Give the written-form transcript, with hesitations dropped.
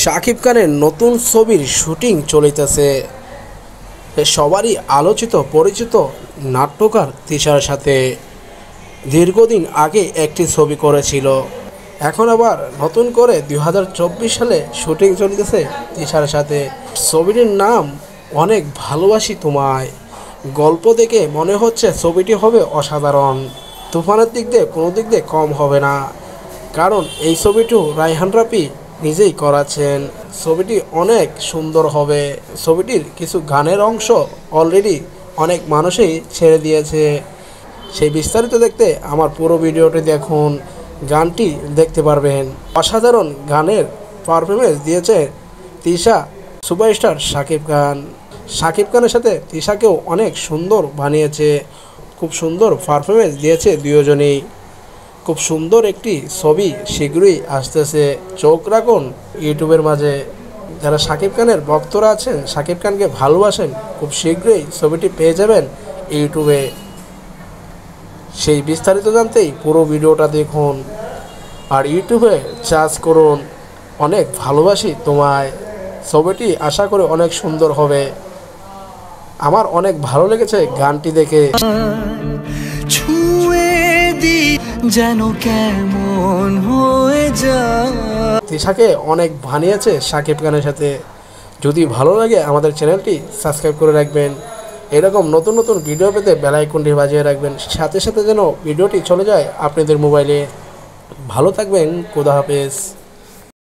শাকিব খানের নতুন ছবির শুটিং চলিতেছে। সবারই আলোচিত পরিচিত নাট্যকার তিশার সাথে দীর্ঘদিন আগে একটি ছবি করেছিল। এখন আবার নতুন করে 2024 সালে শুটিং চলতেছে তিশার সাথে। ছবিটির নাম অনেক ভালোবাসি তোমায়। গল্প দেখে মনে হচ্ছে ছবিটি হবে অসাধারণ। তুফানের দিক দিয়ে কোনো দিক দিয়ে কম হবে না, কারণ এই ছবিটি রায়হান রাফি নিজেই করাচ্ছেন। ছবিটি অনেক সুন্দর হবে। ছবিটির কিছু গানের অংশ অলরেডি অনেক মানুষই ছেড়ে দিয়েছে। সেই বিস্তারিত দেখতে আমার পুরো ভিডিওটি দেখুন, গানটি দেখতে পারবেন। অসাধারণ গানের পারফরমেন্স দিয়েছে তিশা সুপারস্টার শাকিব খান। শাকিব খানের সাথে তিশাকেও অনেক সুন্দর বানিয়েছে। খুব সুন্দর পারফরমেন্স দিয়েছে দুজনেই। খুব সুন্দর একটি ছবি শীঘ্রই আসতেছে। চোখ রাখুন ইউটিউবের মাঝে। যারা শাকিব খানের ভক্তরা আছেন, শাকিব খানকে ভালোবাসেন, খুব শীঘ্রই ছবিটি পেয়ে যাবেন ইউটিউবে। সেই বিস্তারিত জানতেই পুরো ভিডিওটা দেখুন আর ইউটিউবে সার্চ করুন অনেক ভালোবাসি তোমায়। ছবিটি আশা করি অনেক সুন্দর হবে। আমার অনেক ভালো লেগেছে গানটি দেখে। যেন কেমন হয়ে যায়। তিশাকে অনেক বানিয়েছে শাকিব খানের সাথে। যদি ভালো লাগে আমাদের চ্যানেলটি সাবস্ক্রাইব করে রাখবেন। এরকম নতুন নতুন ভিডিও পেতে বেল আইকনটি বাজিয়ে রাখবেন, সাথে সাথে যেন ভিডিওটি চলে যায় আপনাদের মোবাইলে। ভালো থাকবেন, খোদা হাফেজ।